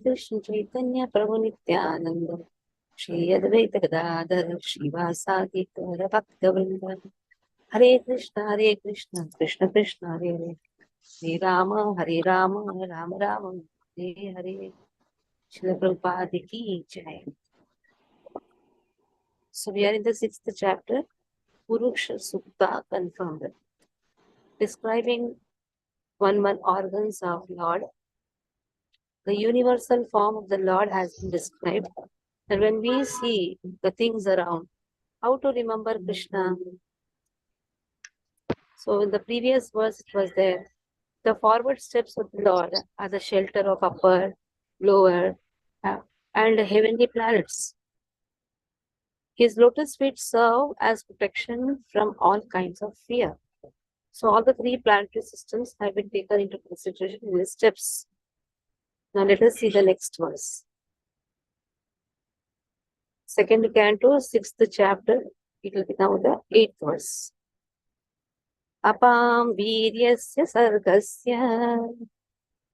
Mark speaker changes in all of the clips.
Speaker 1: Krishna Chaitanya Prabhu Nityananda Shri Advaita Gadadhar Srivasadi Gaura Bhaktivinoda Hare Krishna Krishna Krishna Hare Hare Hare Rama Rama Rama Hare Hare Srila Prabhupada Ki Jai. So we are in the 6th chapter, Purusha Sukta confirmed, describing one organs of Lord. The universal form of the Lord has been described. And when we see the things around, how to remember Krishna? So in the previous verse it was there, the forward steps of the Lord are the shelter of upper, lower, and heavenly planets. His lotus feet serve as protection from all kinds of fear. So all the three planetary systems have been taken into consideration in the steps. Now let us see the next verse. Second Canto, 6th chapter, it will be now the 8th verse. Apam Viryasya Sargasya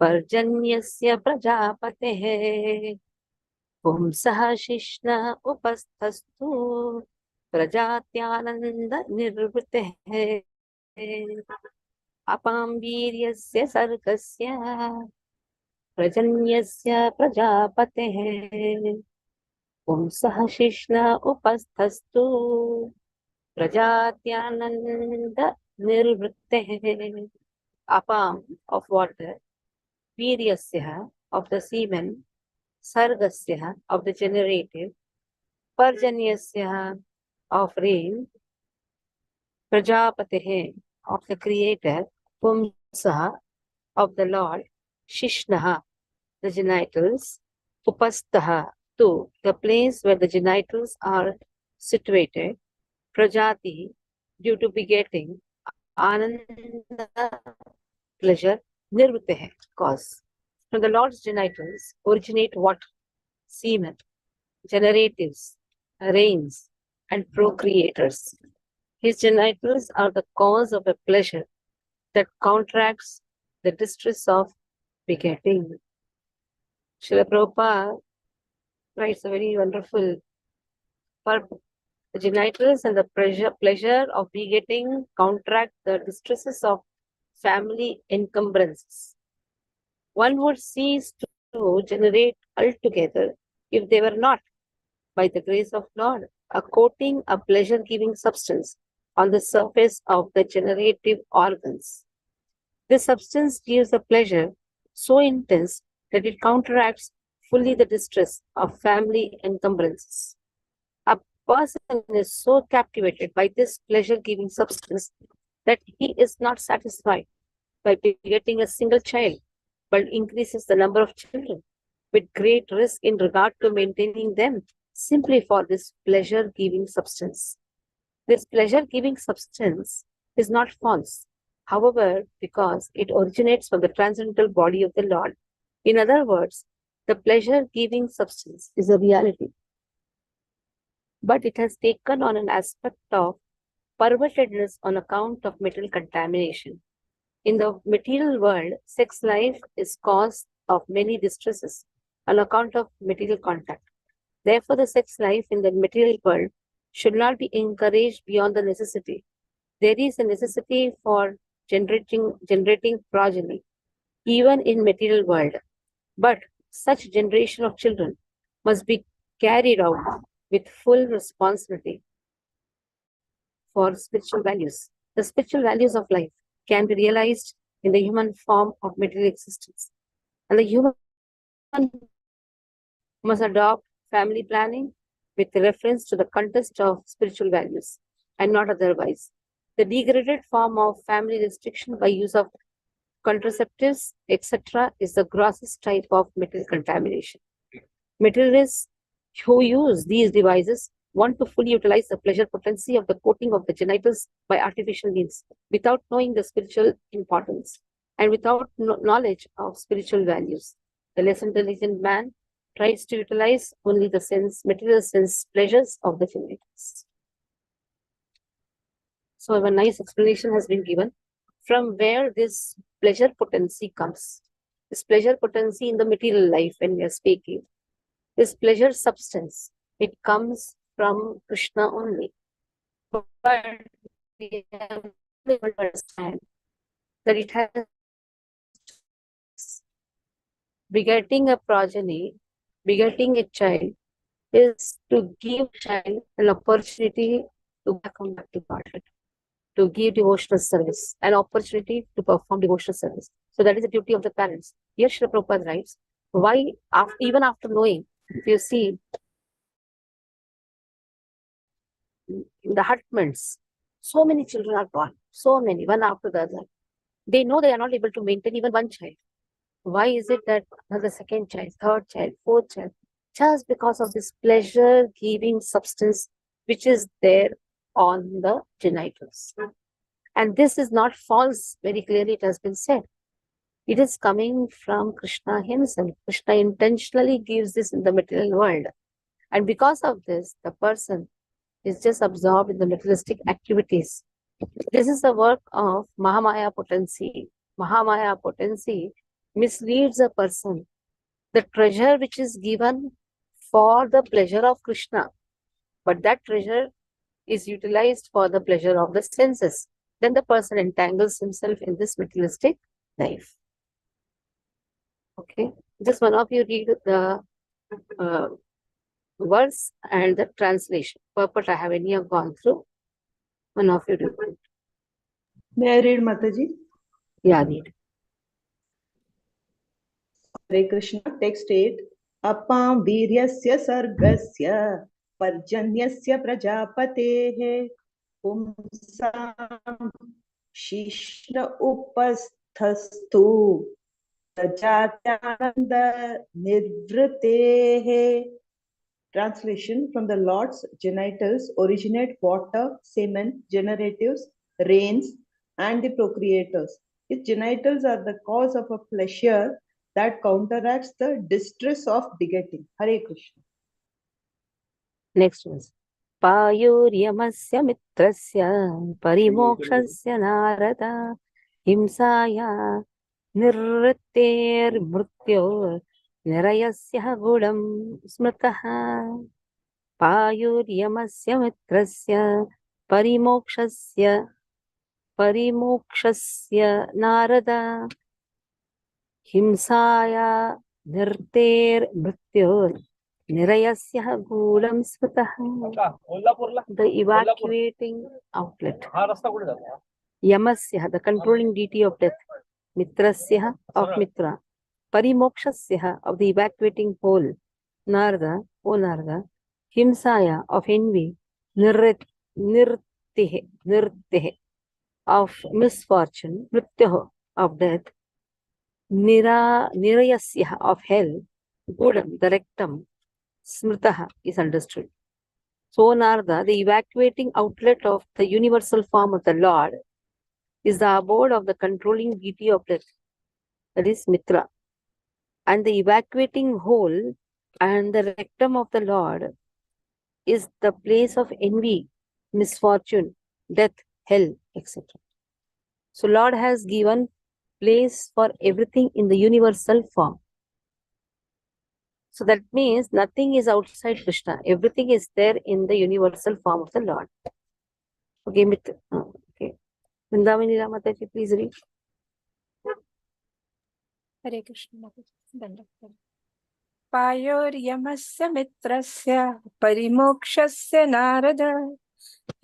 Speaker 1: Parjanyasya Prajapatehe Pumsaha Shishna Upasthastu Prajatyananda Nirvitehe Apam Viryasya Sargasya Parjanyasya Prajapatehe Pumsaha Shishna Upasthastu Prajatyananda Nirvitehe. Apam of water, Viryasya of the semen, Sargasya of the generative, Parjanyasya of rain, Prajapatehe of the creator, Pumsaha of the Lord, Shishnaha, the genitals, Upastaha, to the place where the genitals are situated, Prajati, due to begetting, Ananda, pleasure, Nirvitehe, cause. From the Lord's genitals originate what? Semen, generatives, rains, and procreators. His genitals are the cause of a pleasure that counteracts the distress of begetting. Srila Prabhupada writes a very wonderful purpose. The genitals and the pleasure of begetting counteract the distresses of family encumbrances. One would cease to generate altogether if they were not, by the grace of Lord, a coating, a pleasure-giving substance on the surface of the generative organs. This substance gives a pleasure so intense that it counteracts fully the distress of family encumbrances. A person is so captivated by this pleasure-giving substance that he is not satisfied by begetting a single child, but increases the number of children with great risk in regard to maintaining them simply for this pleasure-giving substance. This pleasure-giving substance is not false, however, because it originates from the transcendental body of the Lord. In other words, the pleasure-giving substance is a reality, but it has taken on an aspect of pervertedness on account of material contamination. In the material world, sex life is cause of many distresses on account of material contact. Therefore, the sex life in the material world should not be encouraged beyond the necessity. There is a necessity for generating progeny, even in material world. But such generation of children must be carried out with full responsibility for spiritual values. The spiritual values of life can be realized in the human form of material existence. And the human must adopt family planning with reference to the context of spiritual values and not otherwise. The degraded form of family restriction by use of contraceptives, etc., is the grossest type of material contamination. Materialists who use these devices want to fully utilize the pleasure potency of the coating of the genitals by artificial means without knowing the spiritual importance and without knowledge of spiritual values. The less intelligent man tries to utilize only the material sense pleasures of the genitals. So a nice explanation has been given from where this pleasure potency comes. This pleasure potency in the material life, when we are speaking, this pleasure substance, it comes from Krishna only. But we have to understand that it has begetting a progeny, begetting a child is to give child an opportunity to come back to Godhead, to give devotional service, an opportunity to perform devotional service. So that is the duty of the parents. Here Srila Prabhupada writes, why even after knowing, if you see in the hutments, so many children are born, so many, one after the other. They know they are not able to maintain even one child. Why is it that the second child, third child, fourth child? Just because of this pleasure-giving substance which is there on the genitals. And this is not false, very clearly it has been said. It is coming from Krishna himself. Krishna intentionally gives this in the material world. And because of this, the person is just absorbed in the materialistic activities. This is the work of Mahamaya potency. Mahamaya potency misleads a person. The treasure which is given for the pleasure of Krishna, but that treasure is utilized for the pleasure of the senses. Then the person entangles himself in this materialistic life. Okay, just one of you read the verse and the translation. Purport I have any gone through. One of you read.
Speaker 2: May I read, Mataji?
Speaker 1: Yeah, read.
Speaker 2: Hare Krishna, text 8. Apam viryasya sargasya parjanyasya prajapatehe pumsam shishna upasthastu prajatyananda nirvritehe. Translation: from the Lord's genitals originate water, semen, generatives, rains, and the procreators. His genitals are the cause of a pleasure that counteracts the distress of begetting. Hare Krishna.
Speaker 1: Next one. Payuryamasya mitrasya parimokshasya narada himsaya nirritter mrityor nirayasya gudam smritaha. Payuryamasya mitrasya parimokshasya narada himsaya nirter mrityor nirayasya gudam smritaha. The evacuating outlet. Yamasya, the controlling deity of death. Mitrasya, of Mitra. Parimokshasya, of the evacuating pole. Narada, O Narada. Himsaya, of envy. Nirtehe, of misfortune. Mrityaho, of death. Nirayasya, of hell. Gudam, the rectum. Smritaha is understood. So Narada, the evacuating outlet of the universal form of the Lord, is the abode of the controlling deity of death, that is Mitra. And the evacuating hole and the rectum of the Lord is the place of envy, misfortune, death, hell, etc. So Lord has given place for everything in the universal form. So that means nothing is outside Krishna. Everything is there in the universal form of the Lord. Okay, Mitra. Okay. Vrindavani Ramataji, please read.
Speaker 3: Hare Krishna. Payoryamasya mitrasya parimokshasya narada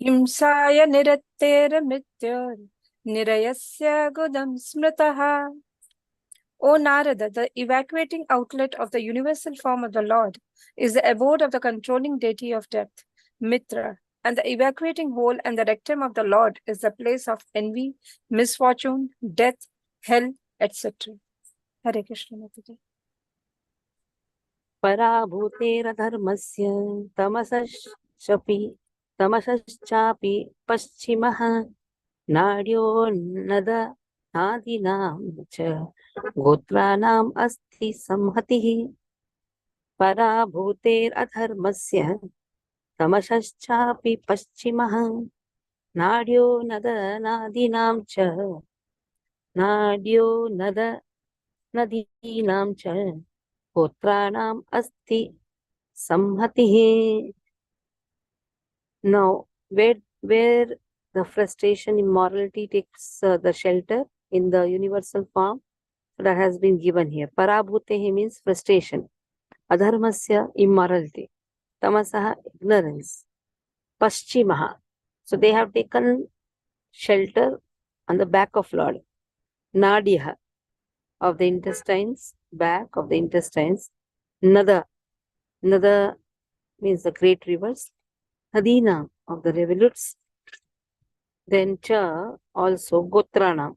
Speaker 3: himsaya nirattera mrityor nirayasya gudam smritaha. O Narada, the evacuating outlet of the universal form of the Lord is the abode of the controlling deity of death, Mitra, and the evacuating hole and the rectum of the Lord is the place of envy, misfortune, death, hell, etc. Hare Krishna. Mataji.
Speaker 1: Parabhuteradharmasya tamasaschapi paschimah nadyo nada nadinam cha gotranam asti samhatihi. Parabhuteradharmasya tamasaschapi paschimah nadyo nada nadinam cha nadyo nada Nadinam cha Gotranam asti samhatihi. Now, where the frustration, immorality takes the shelter in the universal form that has been given here. Parabhutehi means frustration. Adharmasya, immorality. Tamasaha, ignorance. Paschimaha. So they have taken shelter on the back of Lord. Nadiha, of the intestines, back of the intestines. Nada means the great rivers. Hadina, of the rivulets. Then cha, also Gotrana,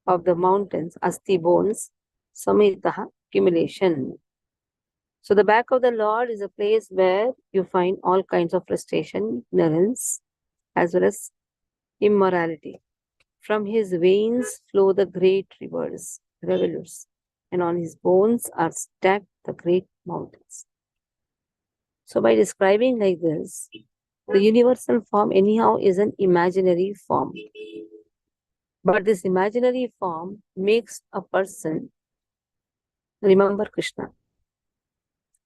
Speaker 1: of the mountains, asti bones, samitaha, accumulation. So the back of the Lord is a place where you find all kinds of frustration, ignorance, as well as immorality. From his veins flow the great rivulets, and on his bones are stacked the great mountains. So by describing like this, the universal form anyhow is an imaginary form. But this imaginary form makes a person remember Krishna.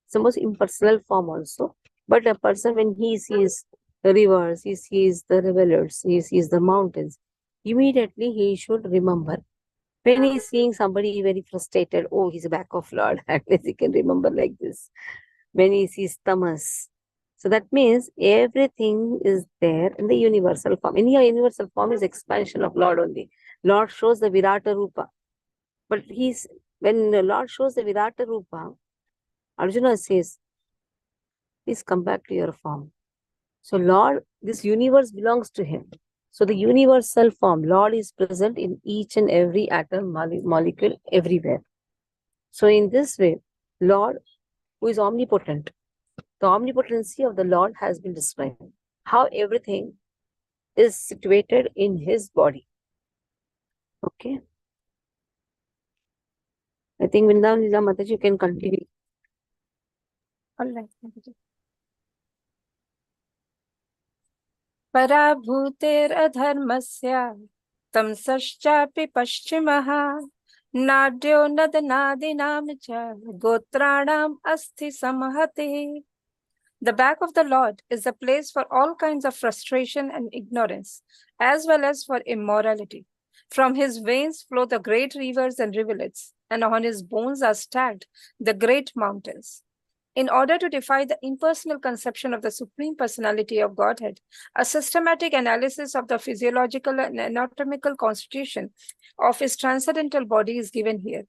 Speaker 1: It's the most impersonal form also. But a person, when he sees the rivers, he sees the rivulets, he sees the mountains, immediately he should remember. When he's seeing somebody very frustrated, oh, he's back of Lord, at least he can remember like this. When he sees tamas. So that means everything is there in the universal form. In your universal form is expansion of Lord only. Lord shows the Virata Rupa. But when the Lord shows the Virata Rupa, Arjuna says, please come back to your form. So Lord, this universe belongs to him. So the universal form, Lord is present in each and every atom, molecule, everywhere. So in this way, Lord, who is omnipotent, the omnipotency of the Lord has been described. How everything is situated in his body. Okay. I think Vrindavan Lila Mataji, you can continue.
Speaker 3: All right. पराभूतेरधर्मस्य तमसश्चापि पश्चिमः नाड्यो नदनादीनां च गोत्राणाम् अस्ति समहतिः. The back of the Lord is a place for all kinds of frustration and ignorance, as well as for immorality. From his veins flow the great rivers and rivulets, and on his bones are stacked the great mountains. In order to defy the impersonal conception of the Supreme Personality of Godhead, a systematic analysis of the physiological and anatomical constitution of his transcendental body is given here.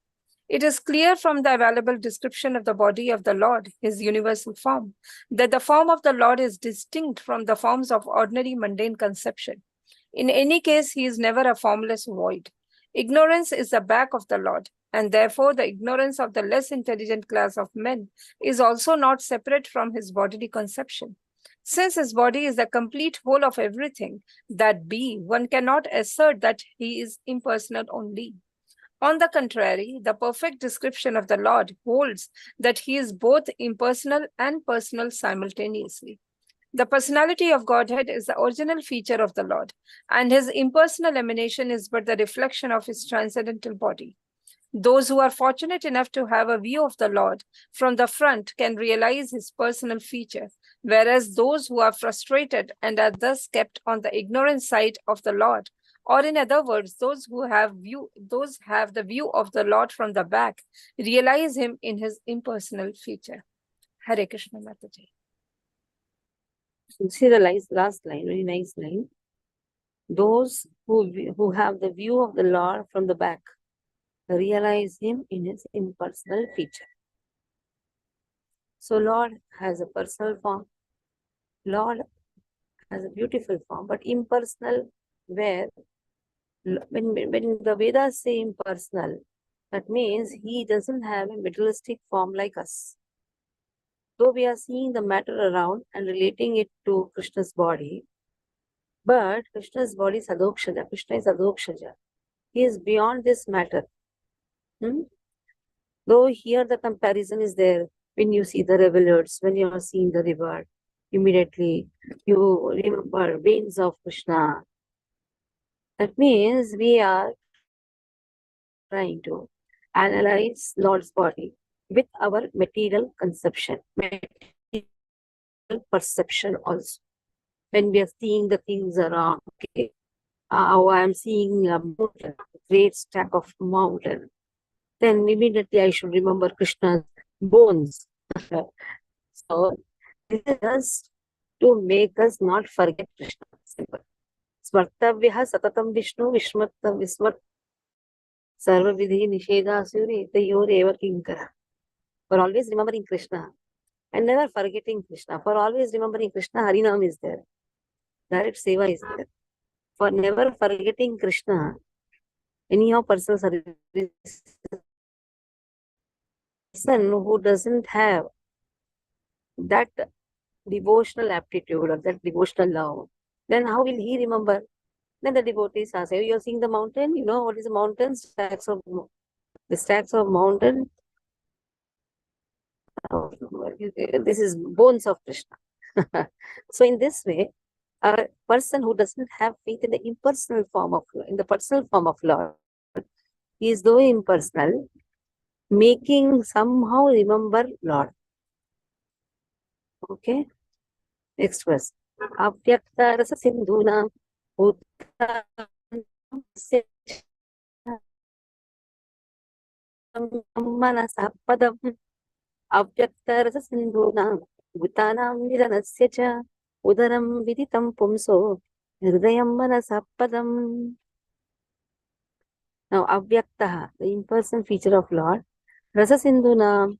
Speaker 3: It is clear from the available description of the body of the Lord, his universal form, that the form of the Lord is distinct from the forms of ordinary mundane conception. In any case, he is never a formless void. Ignorance is the back of the Lord, and therefore the ignorance of the less intelligent class of men is also not separate from his bodily conception. Since his body is the complete whole of everything that be, one cannot assert that he is impersonal only. On the contrary, the perfect description of the Lord holds that he is both impersonal and personal simultaneously. The personality of Godhead is the original feature of the Lord, and his impersonal emanation is but the reflection of his transcendental body. Those who are fortunate enough to have a view of the Lord from the front can realize his personal feature, whereas those who are frustrated and are thus kept on the ignorant side of the Lord, or in other words, those have the view of the Lord from the back, realize him in his impersonal feature. Hare Krishna Mataji.
Speaker 1: See the last line, very nice line. Those who have the view of the Lord from the back realize him in his impersonal feature. So Lord has a personal form. Lord has a beautiful form, but impersonal, where when the Vedas say impersonal, that means he doesn't have a materialistic form like us. Though we are seeing the matter around and relating it to Krishna's body, but Krishna's body is Adokshaja. Krishna is Adokshaja. He is beyond this matter. Though here the comparison is there, when you see the rivulets, when you are seeing the river, immediately you remember veins of Krishna. That means we are trying to analyze Lord's body with our material conception, material perception also. When we are seeing the things around, okay, I am seeing a mountain, a great stack of mountain, then immediately I should remember Krishna's bones. So this is just to make us not forget Krishna. Simple. Smartavyaha satatam Vishnu Vishmatta Vismart Sarvavidhi Nishedasuri Tayoreva Kinkara. For always remembering Krishna and never forgetting Krishna. For always remembering Krishna, Harinam is there. Direct Seva is there. For never forgetting Krishna, anyhow personal service, person who doesn't have that devotional aptitude or that devotional love, then how will he remember? Then the devotees ask, you're seeing the mountain, you know what is a mountain? The stacks of mountain. This is bones of Krishna. So in this way, a person who doesn't have faith in the impersonal form of, in the personal form of Lord, he is though impersonal, making somehow remember Lord. Okay, next verse. Avyakta rasa sindhuna manasa padam avyakta rasa sindhuna gutanam niranasya cha udaram viditam pumso hridayam manasa padam. Now, avyaktaha, the impersonal feature of Lord, rasa sindhuna,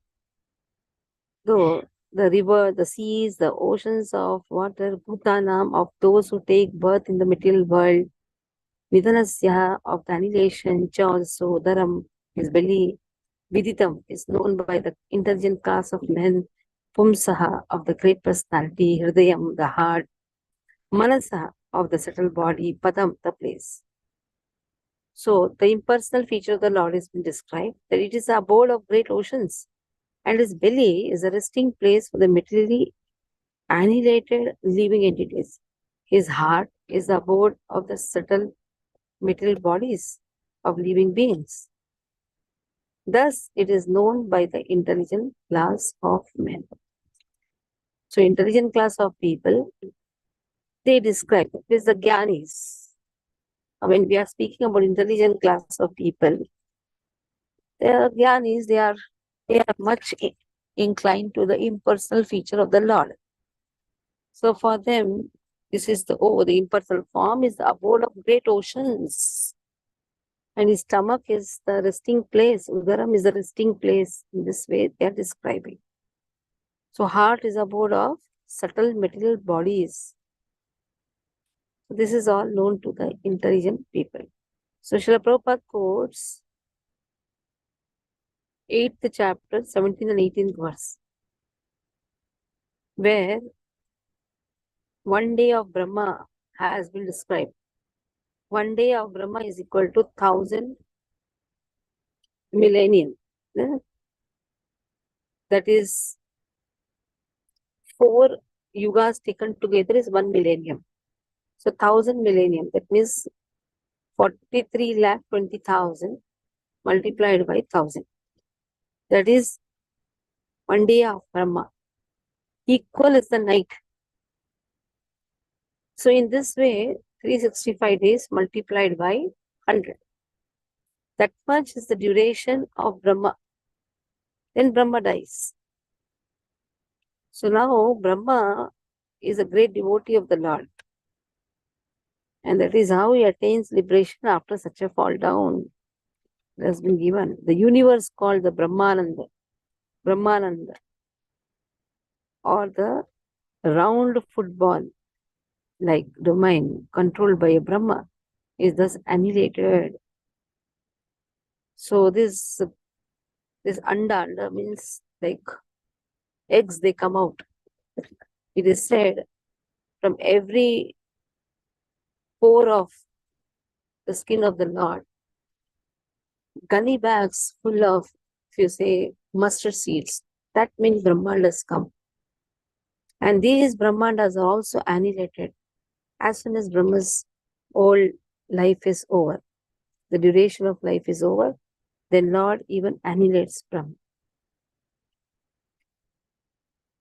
Speaker 1: though the river, the seas, the oceans of water, bhutanam, of those who take birth in the material world, nidanasya, of the annihilation, cha also, dharam, his belly, viditam, is known by the intelligent class of men, pumsaha, of the great personality, hridayam, the heart, manasa, of the subtle body, padam, the place. So, the impersonal feature of the Lord has been described, that it is the abode of great oceans, and his belly is a resting place for the materially annihilated living entities. His heart is the abode of the subtle material bodies of living beings. Thus, it is known by the intelligent class of men. So, intelligent class of people, they describe it as the Gyanis. When we are speaking about intelligent class of people, the Gyanis, they are much inclined to the impersonal feature of the Lord. So for them, this is the impersonal form is the abode of great oceans. And his stomach is the resting place. Udaram is the resting place. In this way, they are describing. So heart is abode of subtle material bodies. This is all known to the intelligent people. So Srila Prabhupada quotes 8th chapter, 17th and 18th verse, where one day of Brahma has been described. One day of Brahma is equal to 1,000 millennium. That is 4 yugas taken together is 1 millennium. So 1,000 millennium, that means 43,20,000 multiplied by 1,000. That is one day of Brahma. Equal is the night. So in this way, 365 days multiplied by 100. That much is the duration of Brahma. Then Brahma dies. So now Brahma is a great devotee of the Lord. And that is how he attains liberation after such a fall down. It has been given. The universe called the Brahmananda, or the round football like domain controlled by a Brahma is thus annihilated. So this anda means like eggs, they come out. It is said from every pore of the skin of the Lord, gunny bags full of, if you say, mustard seeds, that means Brahmandas come. And these Brahmandas are also annihilated as soon as Brahma's whole life is over. The duration of life is over. then Lord even annihilates Brahma.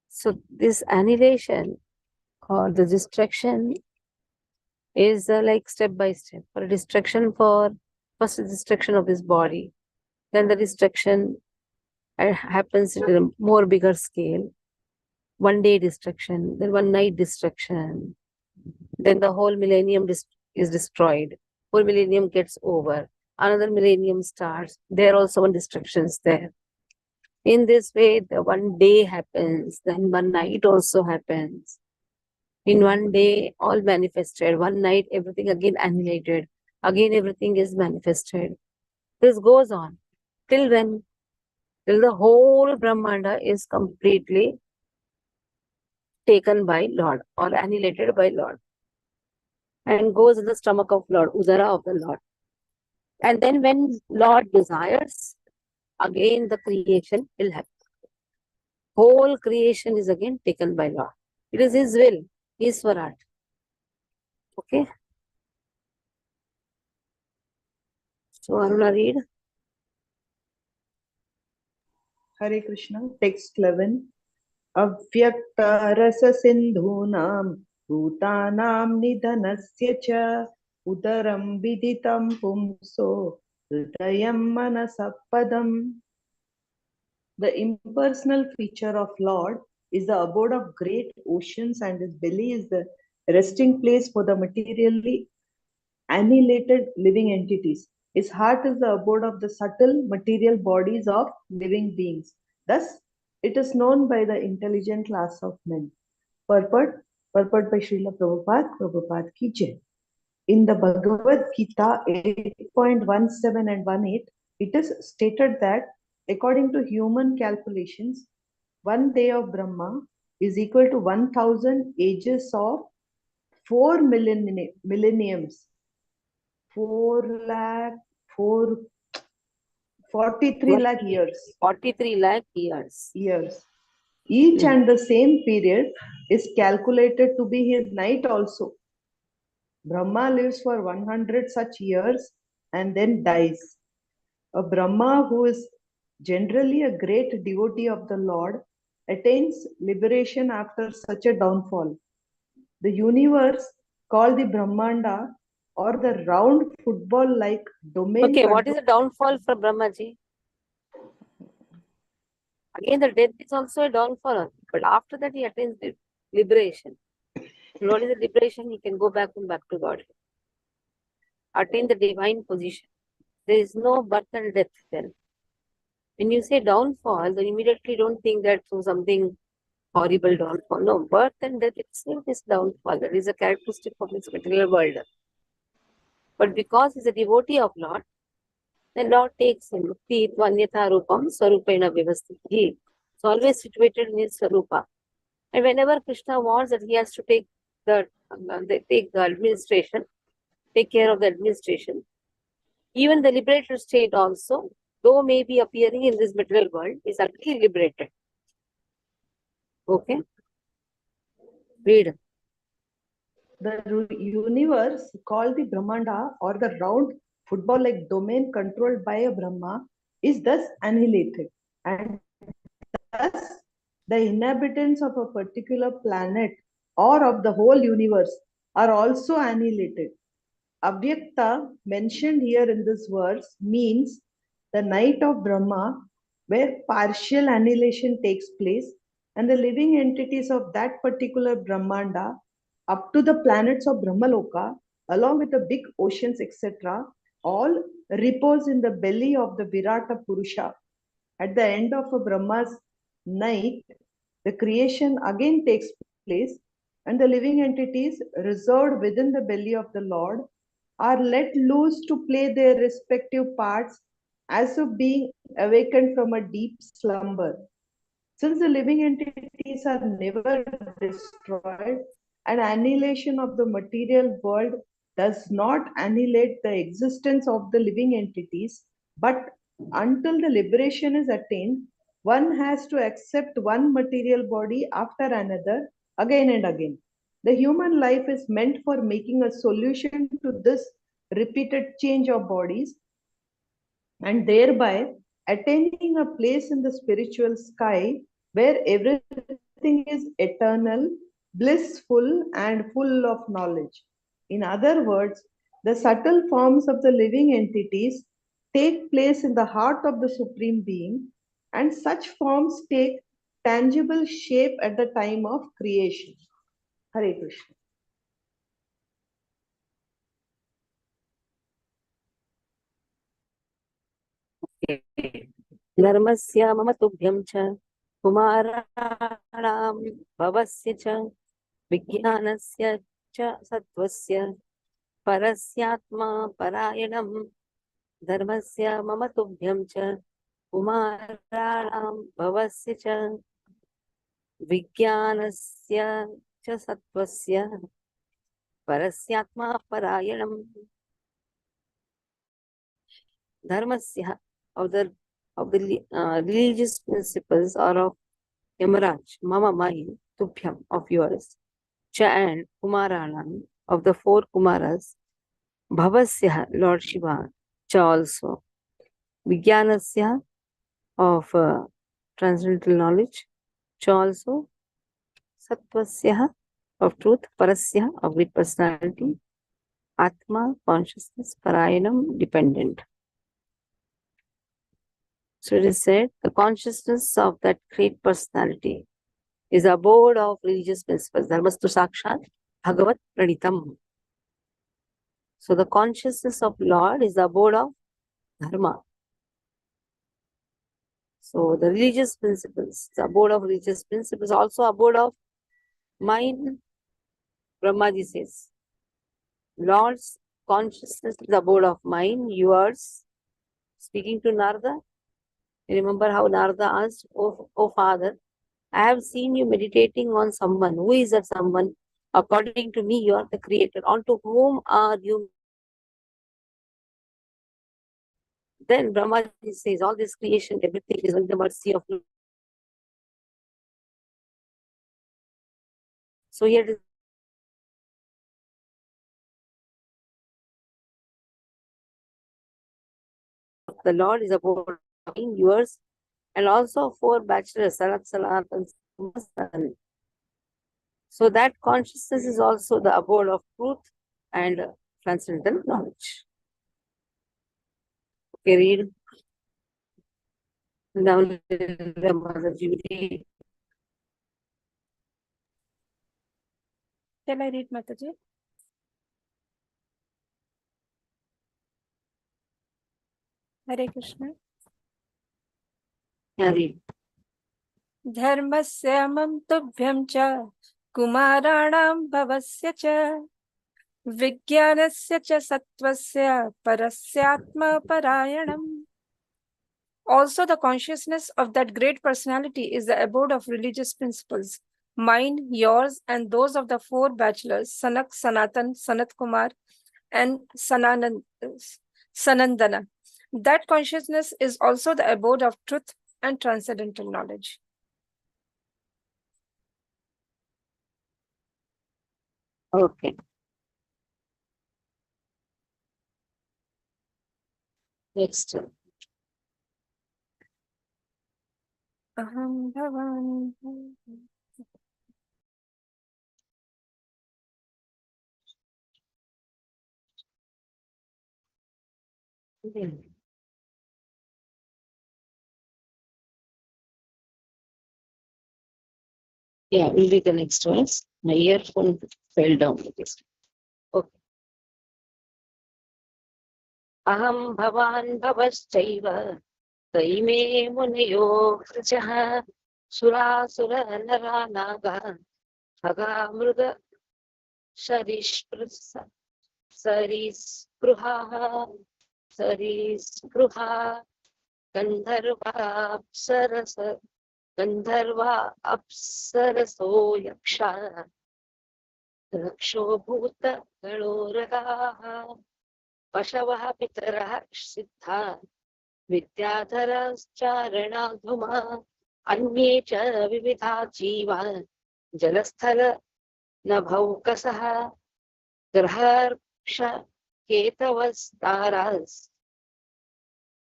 Speaker 1: So this annihilation or the destruction is like step by step. For a destruction, for first the destruction of his body, then the destruction happens at a more bigger scale. One day destruction, then one night destruction, then the whole millennium is destroyed. Whole millennium gets over. Another millennium starts. There also one destruction is there. In this way, the one day happens, then one night also happens. In one day, all manifested. One night, everything again annihilated. Again, everything is manifested. This goes on. Till when? Till the whole Brahmanda is completely taken by Lord or annihilated by Lord and goes in the stomach of Lord, Udara of the Lord. And then when Lord desires, again the creation will happen. Whole creation is again taken by Lord. It is His will, His Swarat. Okay? So Aruna, read.
Speaker 2: Hare Krishna, text 11. Avyakta rasa sindhunam bhutanam nidhanasya cha udaram viditam pumso hridayam manasapadam. The impersonal feature of Lord is the abode of great oceans, and his belly is the resting place for the materially annihilated living entities. His heart is the abode of the subtle material bodies of living beings. Thus, it is known by the intelligent class of men. Purport by Srila Prabhupada ki jai. In the Bhagavad Gita 8.17 and 18, it is stated that according to human calculations, one day of Brahma is equal to 1000 ages of 4 millenniums. 43 lakh years.
Speaker 1: 43 lakh years.
Speaker 2: Each and the same period is calculated to be his night also. Brahma lives for 100 such years and then dies. A Brahma who is generally a great devotee of the Lord attains liberation after such a downfall. The universe called the Brahmanda or the round football-like domain.
Speaker 1: Okay, what is the downfall for Brahmaji? Again, the death is also a downfall, but after that he attains liberation. Not in the liberation, he can go back to God. Attain the divine position. There is no birth and death then. When you say downfall, then immediately don't think that through something horrible downfall. No, birth and death itself is downfall. That is a characteristic of this material world. But because he's a devotee of Lord, the Lord takes him. Vanyatha rupam swarupena vyavastiti. So always situated in his swarupa. And whenever Krishna wants that he has to take the administration, take care of the administration, even the liberated state also, though may be appearing in this material world, is actually liberated. Okay? Read.
Speaker 2: The universe called the Brahmanda or the round football-like domain controlled by a Brahma is thus annihilated, and thus the inhabitants of a particular planet or of the whole universe are also annihilated. Avyakta mentioned here in this verse means the night of Brahma, where partial annihilation takes place, and the living entities of that particular Brahmanda up to the planets of Brahmaloka, along with the big oceans, etc., all repose in the belly of the Virata Purusha. At the end of a Brahma's night, the creation again takes place, and the living entities reserved within the belly of the Lord are let loose to play their respective parts as of being awakened from a deep slumber. Since the living entities are never destroyed, an annihilation of the material world does not annihilate the existence of the living entities, but until the liberation is attained, one has to accept one material body after another again and again. The human life is meant for making a solution to this repeated change of bodies. and thereby attaining a place in the spiritual sky where everything is eternal, blissful, and full of knowledge. In other words, the subtle forms of the living entities take place in the heart of the Supreme Being, and such forms take tangible shape at the time of creation. Hare Krishna.
Speaker 1: धर्मस्य मम तुभ्यं च कुमाराणां भवस्य च विज्ञानस्य च सत्त्वस्य परस्यात्मा परायणं धर्मस्य मम तुभ्यं च कुमाराणां भवस्य च विज्ञानस्य च सत्त्वस्य परस्यात्मा परायणं धर्मस्य of the religious principles or of Yamaraj, Mama mine, Tubhyam of yours, Cha and Kumaranam of the four Kumaras, Bhavasya, Lord Shiva, Cha also, Vijnanasya of transcendental knowledge, Cha also, Sattvasya of truth, Parasya of great personality, Atma, consciousness, Parayanam, dependent. So it is said, the consciousness of that great personality is the abode of religious principles. Dharmastu sakshat bhagavat pranitam. So the consciousness of Lord is the abode of dharma. So the religious principles, the abode of religious principles, also abode of mind. Brahmaji says, Lord's consciousness is the abode of mind, yours. Speaking to Narada, remember how Narada asked, O Father, I have seen you meditating on someone. Who is that someone? According to me, you are the creator. Onto whom are you? Then Brahma says, all this creation, everything is on the mercy of you. So here it is. The Lord is about yours, and also four bachelors, Sarat, Salat, and Samat. So that consciousness is also the abode of truth and transcendental knowledge. Okay, read. Now, Mataji.
Speaker 3: Shall I read, Mataji? Hare Krishna.
Speaker 1: Yeah, read.
Speaker 3: धर्मस्य मम तुभ्यं च कुमाराणां भवस्य च विज्ञानस्य च सत्त्वस्य परस्यात्मपरायणम्. Also, the consciousness of that great personality is the abode of religious principles. Mine, yours, and those of the four bachelors, Sanak, Sanatan, Sanat Kumar, and Sanandana. That consciousness is also the abode of truth and transcendental knowledge.
Speaker 1: Okay. Next.
Speaker 3: Aham bhavani.
Speaker 1: Yeah, we'll read the next verse. My earphone fell down. Okay. Aham bhavan bhavaschaiva taime muneyo krishah surasura nara naga bhaga mruga sarishpruha sarisprüha gandharva apsaraso yaksha रक्षो भूत गणोरगाः पशवः पितरः सिद्धा विद्याधरश्चारणाधुमा अन्ये च विविधा जीवा जलस्थल नभौकसः ग्रहर्क्ष केतवस्तारास्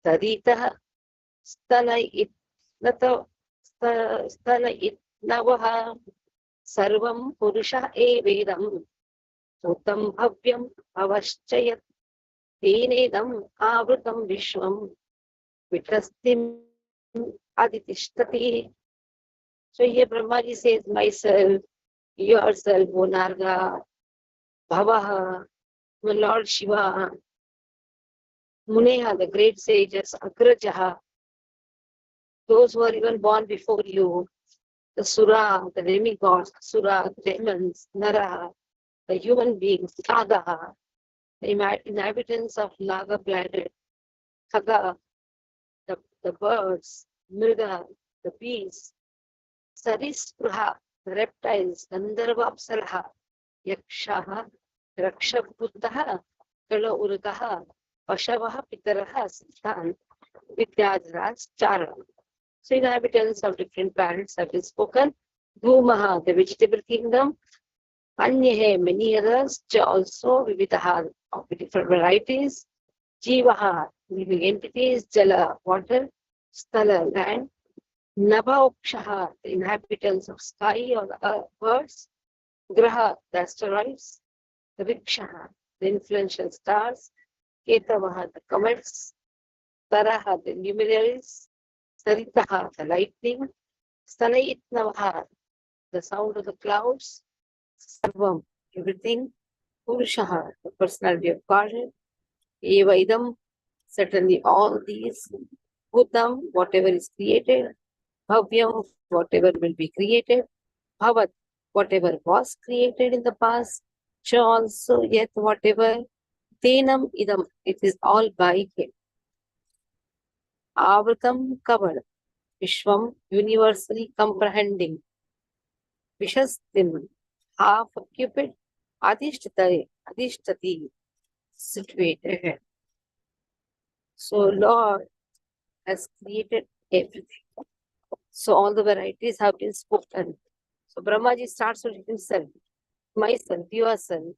Speaker 1: Taditah stanayitnavaha sarvam purusha evedam utam bhavyam avaschayat tenedam avrutam vishwam vitastim aditishtati. So here Brahmaji says, myself, yourself, O Narga, Bhavaha, my Lord Shiva, Muneha, the great sages, Agrajaha, those who are even born before you, the Sura, the demigods, Sura, the demons, Nara, the human beings, Naga, the inhabitants of Naga planet, Khaga, the birds, Mriga, the beasts, Sarispraha, the reptiles, Gandharva Apsaraha, Yakshaha, Rakshaputaha, Kala Urgaha, Pashavaha, Pitaraha, Siddhan, Vidyadras, Chara. So inhabitants of different planets have been spoken. Bhumaha, the vegetable kingdom, Anyahe, many others, also Vividaha of different varieties, Jivaha, living entities, Jala, water, Sthala, land, Nabhaokshaha, the inhabitants of sky or the earth, birds, Graha, the asteroids, Rikshaha, the influential stars, Ketavaha, the comets, Taraha, the luminaries, Saritaha, the lightning, Stanayitnavaha, the sound of the clouds, Sarvam, everything, Purushaha, the personality of Godhead, Evaidam, certainly all these, Bhutam, whatever is created, Bhavyam, whatever will be created, Bhavat, whatever was created in the past, Cha also, yet whatever, Tenam idam, it is all by him. Avritam covered, Vishwam, universally comprehending, Vishastim, half occupied, Adhishtati, situated. So Lord has created everything. So all the varieties have been spoken. So Brahmaji starts with himself, myself, yourself,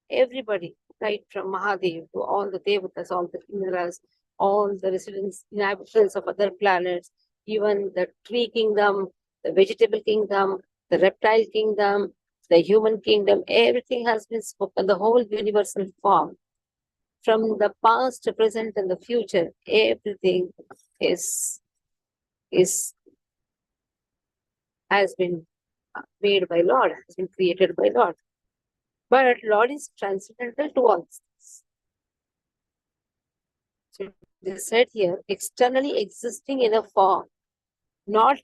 Speaker 1: everybody, right from Mahadev to all the Devatas, all the Indras, all the residents, inhabitants of other planets, even the tree kingdom, the vegetable kingdom, the reptile kingdom, the human kingdom, everything has been spoken, the whole universal form. From the past, present, and the future, everything is has been made by Lord, has been created by Lord. But Lord is transcendental to all things. So it is said here, externally existing in a form, not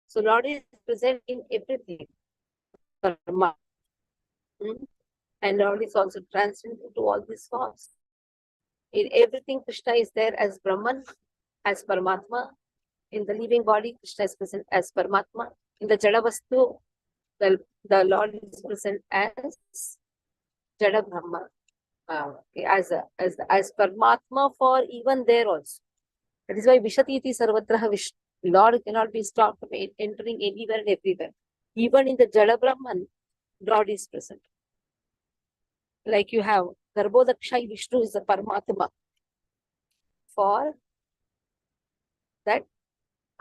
Speaker 1: so Lord is present in everything. And Lord is also transcendental to all these forms. In everything, Krishna is there as Brahman, as Paramatma. In the living body, Krishna is present as Paramatma. In the Jada Vastu, the Lord is present as Jada Brahma, as Paramatma for even there also. That is why Vishatiti Sarvatra Vishnu. Lord cannot be stopped from entering anywhere and everywhere. Even in the Jada Brahman, Lord is present. Like you have Garbhodakshai Vishnu is the Paramatma for that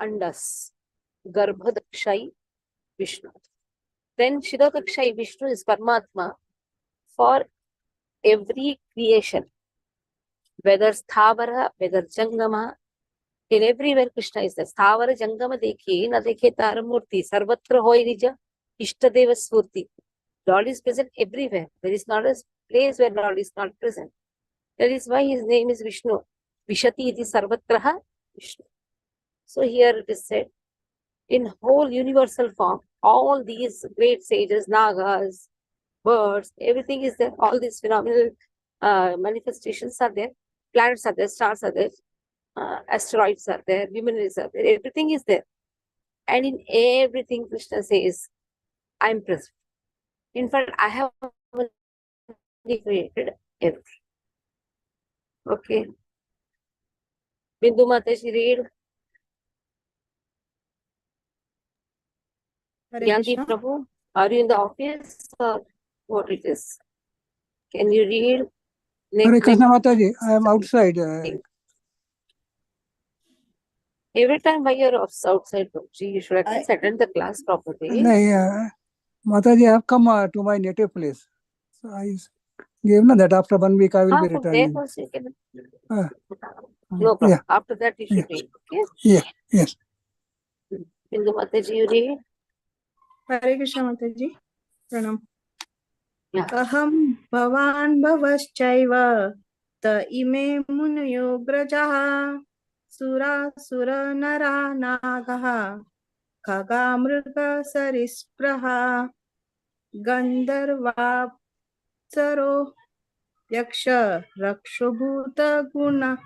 Speaker 1: Andas. Garbhodakshai Vishnu. Then Shirodakshai Vishnu is Paramatma for every creation, whether Sthavara, whether Jangama, in everywhere Krishna is there. Sthavara Jangama dekhe, na dekhe Taramurti, Sarvatra hoy nija, Ishtadeva Smurti. Lord is present everywhere. There is not a place where Lord is not present. That is why his name is Vishnu. Vishati iti Sarvatraha Vishnu. So here it is said, in whole universal form, all these great sages, Nagas, birds, everything is there. All these phenomenal manifestations are there. Planets are there, stars are there, asteroids are there, luminaries are there. Everything is there. And in everything, Krishna says, I am present. In fact, I have created everything. Okay. Bindu Mataji, read.
Speaker 3: Hare
Speaker 1: Yanti
Speaker 3: Krishna.
Speaker 1: Prabhu, are you in the office or what it is? Can you read?
Speaker 4: Hare Krishna Mataji, I am outside.
Speaker 1: Every time when you're outside, you should at least attend the class properly.
Speaker 4: Mataji, I have come to my native place. So I gave that after 1 week I will be returning.
Speaker 1: There also you can... no problem. After that you should read. Okay?
Speaker 4: Yes.
Speaker 1: Bindu Mataji, you read?
Speaker 3: Hare Krishna Mataji. Pranam. Aham bhavan bhavaschaiva ta ime munayo grajaha sura sura nara nagaha khaga mruga sarispraha gandharva saro yaksha rakshobhuta guna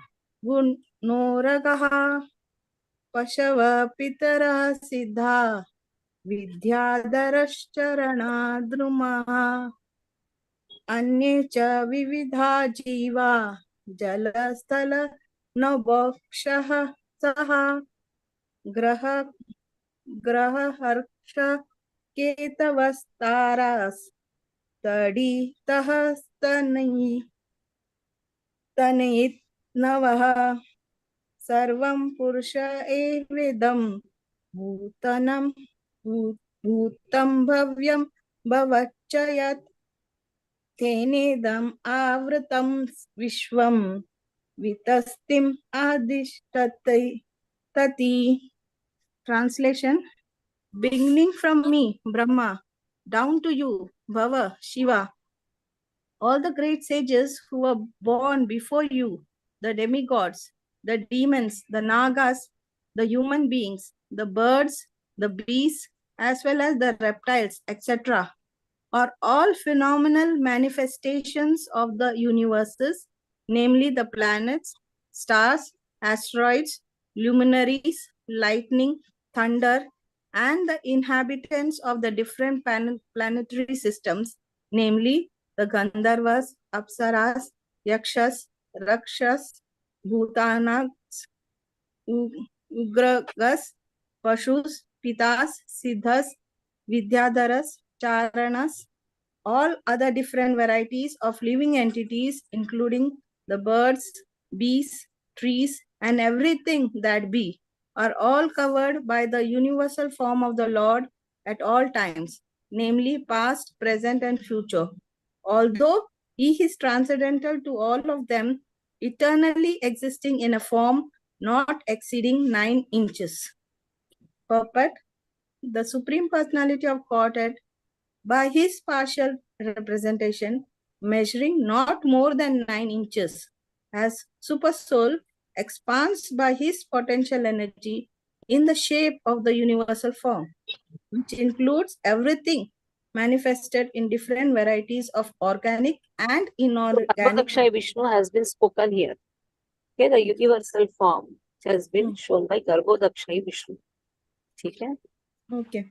Speaker 3: gunoragaha pashava pitara siddha vidyadharashcharana drumaha अन्ये च विविधा जीवा जलस्थल नभोक्षः सः ग्रह हर्ष केतवस्तारास् तडितः तनयित्नवः सर्वं पुरुष एवेदं भूतं भव्यं भवच्च यत् तेनेदम् आवृतं विश्वं वितस्तिम् अधिष्ठति तति. Translation: beginning from me, Brahma, down to you, Bhava, Shiva, all the great sages who were born before you, the demigods, the demons, the nagas, the human beings, the birds, the beasts, as well as the reptiles, etc., are all phenomenal manifestations of the universes, namely the planets, stars, asteroids, luminaries, lightning, thunder, and the inhabitants of the different planetary systems, namely the Gandharvas, Apsaras, Yakshas, Rakshas, Bhutanas, Ugragas, Pashus, Pitas, Siddhas, Vidyadharas, Charanas, all other different varieties of living entities, including the birds, beasts, trees, and everything that be, are all covered by the universal form of the Lord at all times, namely past, present, and future. Although he is transcendental to all of them, eternally existing in a form not exceeding 9 inches. Purport: the Supreme Personality of Godhead, by his partial representation, measuring not more than 9 inches, as Supersoul expands by his potential energy in the shape of the universal form, which includes everything manifested in different varieties of organic and inorganic.
Speaker 1: Garbhodakshay Vishnu has been spoken here. Okay, the universal form has been shown by Garbhodakshay Vishnu.
Speaker 3: Okay.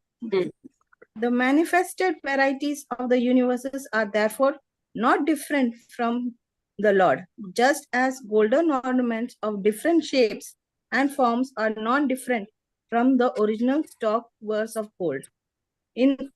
Speaker 3: The manifested varieties of the universes are therefore not different from the Lord, just as golden ornaments of different shapes and forms are non-different from the original stock verse of gold in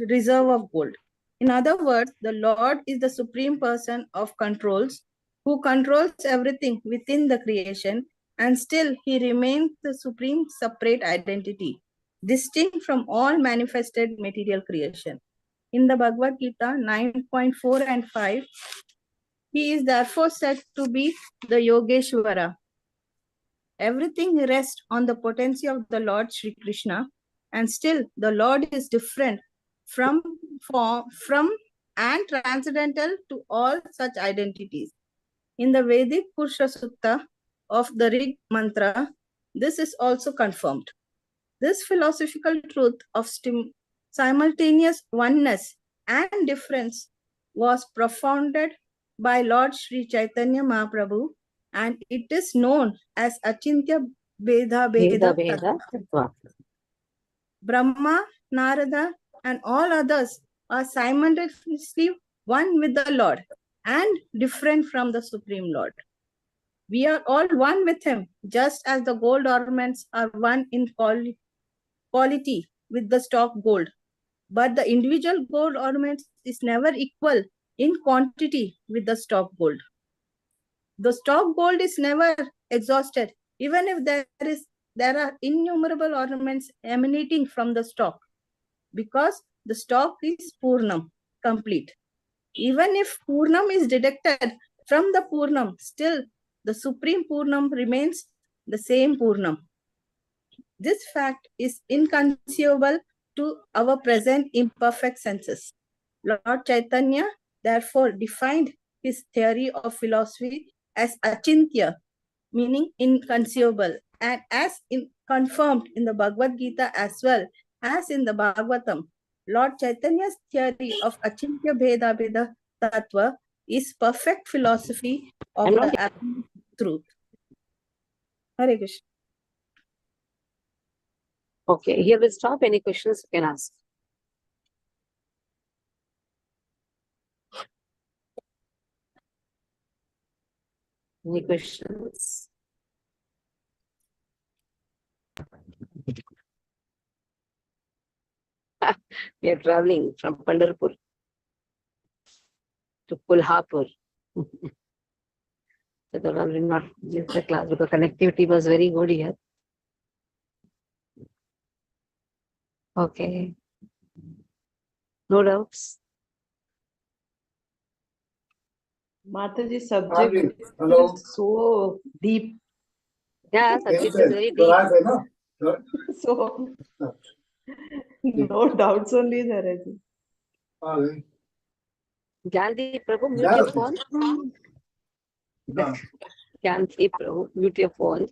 Speaker 3: reserve of gold. In other words, the Lord is the supreme person of controls who controls everything within the creation, and still he remains the supreme separate identity, distinct from all manifested material creation. In the Bhagavad Gita 9.4 and 5, he is therefore said to be the Yogeshwara. Everything rests on the potency of the Lord Sri Krishna, and still the Lord is different from and transcendental to all such identities. In the Vedic Purusha Sutta of the Rig mantra, this is also confirmed. This philosophical truth of simultaneous oneness and difference was profounded by Lord Sri Chaitanya Mahaprabhu, and it is known as Achintya Bheda Tattva. Brahma, Narada, and all others are simultaneously one with the Lord and different from the Supreme Lord. We are all one with him, just as the gold ornaments are one in quality with the stock gold.
Speaker 5: but the individual gold ornaments is never equal in quantity with the stock gold. The stock gold is never exhausted, even if there are innumerable ornaments emanating from the stock, because the stock is Purnam, complete. Even if Purnam is deducted from the Purnam, still the supreme Purnam remains the same Purnam. This fact is inconceivable to our present imperfect senses. Lord Chaitanya therefore defined his theory of philosophy as achintya, meaning inconceivable, and as confirmed in the Bhagavad Gita as well as in the Bhagavatam. Lord Chaitanya's theory of achintya bheda bheda tattva is perfect philosophy of the absolute truth. Hare Krishna.
Speaker 1: Okay, here we'll stop. Any questions you can ask. Any questions? We are traveling from Pandharpur to Kolhapur. So that I will not miss the class because connectivity was very good here. Okay. No doubts.
Speaker 2: Mataji, subject is so deep.
Speaker 1: Yeah, subject is very deep.
Speaker 2: So no doubts only there.
Speaker 1: Gandhi Prabhu, mute your phone. Gandhi Prabhu, mute your phone.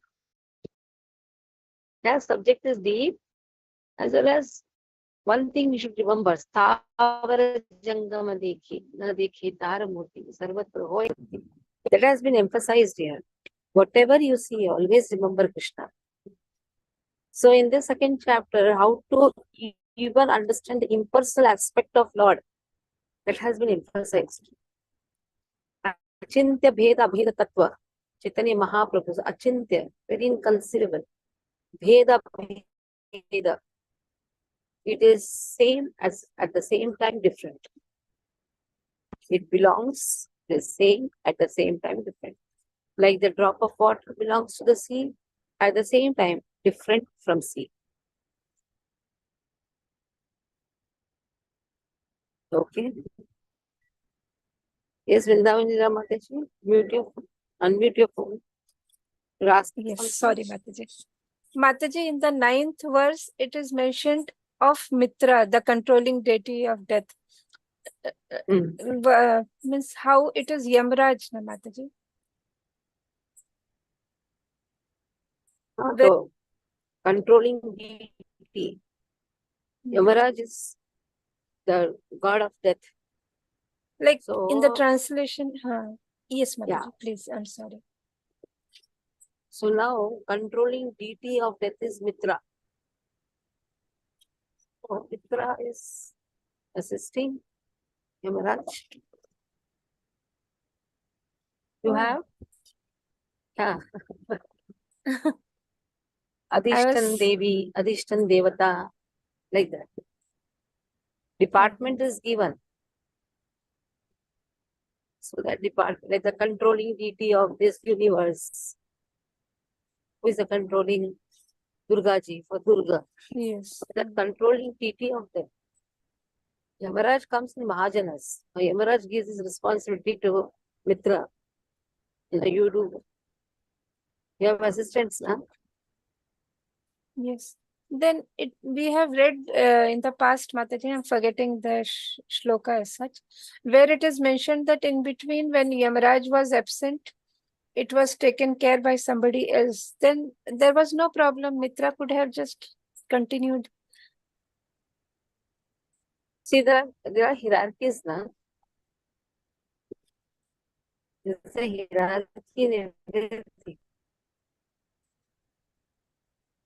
Speaker 1: Yeah, subject is deep, as well as one thing we should remember, Sthavara Jangama Dekhi, Na Dekhi Taramurti, Sarvatra Hoy. That has been emphasized here. Whatever you see, always remember Krishna. So in the second chapter, how to even understand the impersonal aspect of Lord, that has been emphasized. Achintya Bheda Bheda Tattva, Chaitanya Mahaprabhu, Achintya, very inconceivable. Bheda Bheda. It is same as at the same time different. It belongs the same at the same time different. Like the drop of water belongs to the sea, at the same time different from sea. Okay. Yes, Vrindavan Mataji, mute your phone, unmute your phone. You're asking
Speaker 3: Yes,
Speaker 1: something?
Speaker 3: sorry, Mataji. Mataji, in the 9th verse, it is mentioned of Mitra, the controlling deity of death. Means how it is Yamraj, na Mataji?
Speaker 1: So, controlling deity. Yamaraj is the god of death.
Speaker 3: Like
Speaker 1: So,
Speaker 3: in the translation, yes, Mataji,
Speaker 1: yeah.
Speaker 3: please, I'm sorry.
Speaker 1: So now, controlling deity of death is Mitra. So Mitra is assisting Yamaraj. You have? Yeah. Adishtan Devi, Adishtan Devata, like that. Department is given. So that department, like the controlling deity of this universe. Who is the controlling Durga Ji for Durga?
Speaker 3: Yes.
Speaker 1: So that controlling deity of them. Yamaraj comes in Mahajanas. Now Yamaraj gives his responsibility to Mitra. You do. You have assistants, now.
Speaker 3: Yes. Then we have read in the past, Mataji, I'm forgetting the shloka as such, where it is mentioned that in between when Yamaraj was absent, it was taken care by somebody else. Then there was no problem. Mitra could have just continued.
Speaker 1: See, there are hierarchies now. There's a hierarchy in everything.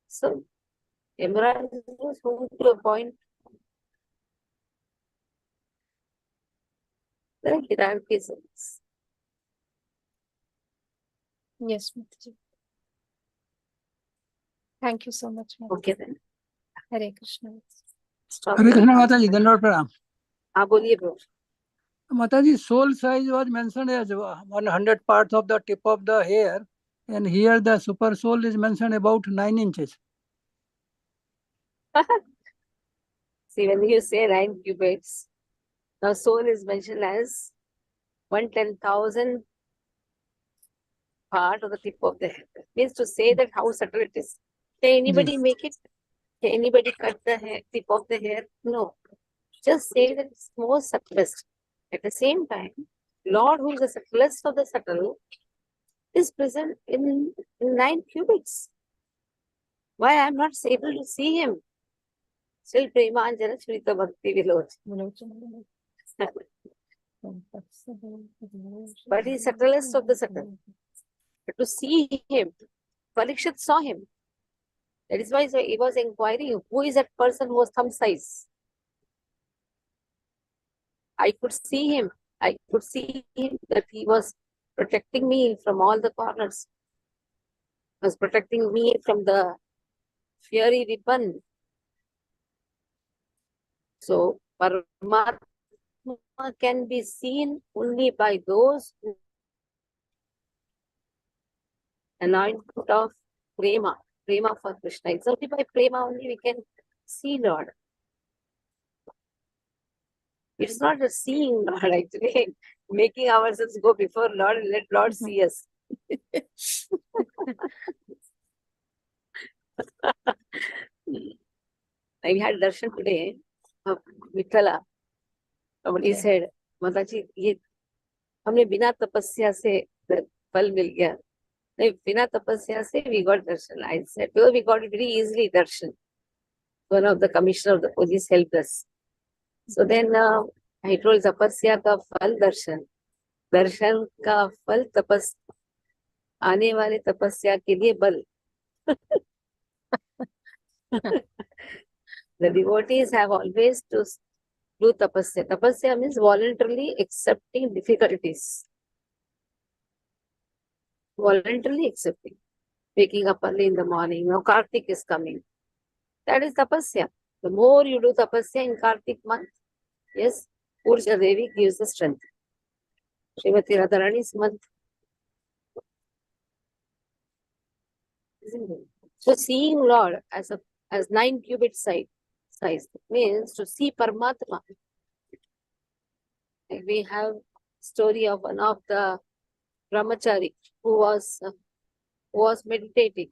Speaker 1: So, Yamaraj is whom to appoint. There are hierarchies.
Speaker 3: Yes, Mataji. Thank you so much, Mataji.
Speaker 1: Okay then.
Speaker 3: Hare Krishna.
Speaker 1: Stop.
Speaker 4: Hare Krishna Mataji, Dandavad Pranam.
Speaker 1: हाँ बोलिए प्रभु.
Speaker 4: Mataji, soul size was mentioned as 100 parts of the tip of the hair, and here the super soul is mentioned about 9 inches.
Speaker 1: See, when you say 9 cubits, now soul is mentioned as 1/10,000 part of the tip of the head. Means to say that how subtle it is. Can anybody
Speaker 4: Yes.
Speaker 1: make it? Can anybody cut the hair, tip of the hair? No. Just say that it's more subtlest. At the same time, Lord, who is the subtlest of the subtle, is present in 9 cubits. Why I am not able to see him? Still Premanjana Churita Bhakti Viloj. But he is subtlest of the subtle. But to see him, Parikshit saw him. That is why he was inquiring, who is that person who was thumb size? I could see him. I could see him that he was protecting me from all the corners. Was protecting me from the fiery ribbon. So, Paramatma can be seen only by those who anointed of prema for Krishna. It's only by prema only we can see Lord. It's not just seeing Lord, actually, making ourselves go before Lord and let Lord see us. I had darshan today of Vithala. Somebody said, Mataji, ये हमने बिना तपस्या से फल मिल गया. नहीं, बिना तपस्या से we got darshan. I said, well, we got it very easily darshan. One of the commissioner of the police helped us. So then I told tapasya का फल दर्शन, दर्शन का फल तपस, आने वाले तपस्या के लिए बल. The devotees have always to do tapasya. Tapasya means voluntarily accepting difficulties. Voluntarily accepting. Waking up early in the morning. Now Kartik is coming. That is tapasya. The more you do tapasya in Kartik month, yes, Urja Devi gives the strength. Srimati Radharani's month. Isn't it? So seeing Lord as 9 cubit size means to see Paramatma. Like we have story of one of the brahmachari who was meditating,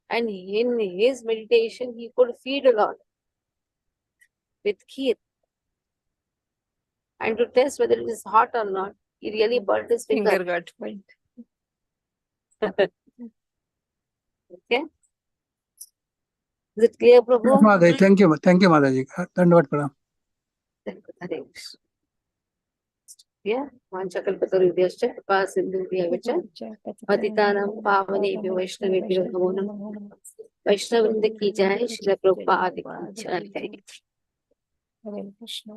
Speaker 1: and in his meditation he could feed a lot with kheer, and to test whether it is hot or not, he really burnt his finger.
Speaker 3: Finger got burnt.
Speaker 1: Okay, is it clear, Prabhu?
Speaker 4: Yes, Mataji. Thank you, Mataji. Dandavad Pranam.
Speaker 1: Hare Krishna. Yeah, Vanchakalpatarubhyascha Kripa Sindhubhyavacha Patitanam Pavanebhyo Vaishnavebhyo Namo Namaः. Vaishnavrinda ki jai, Srila Prabhupada ki jai.
Speaker 3: Hare Krishna.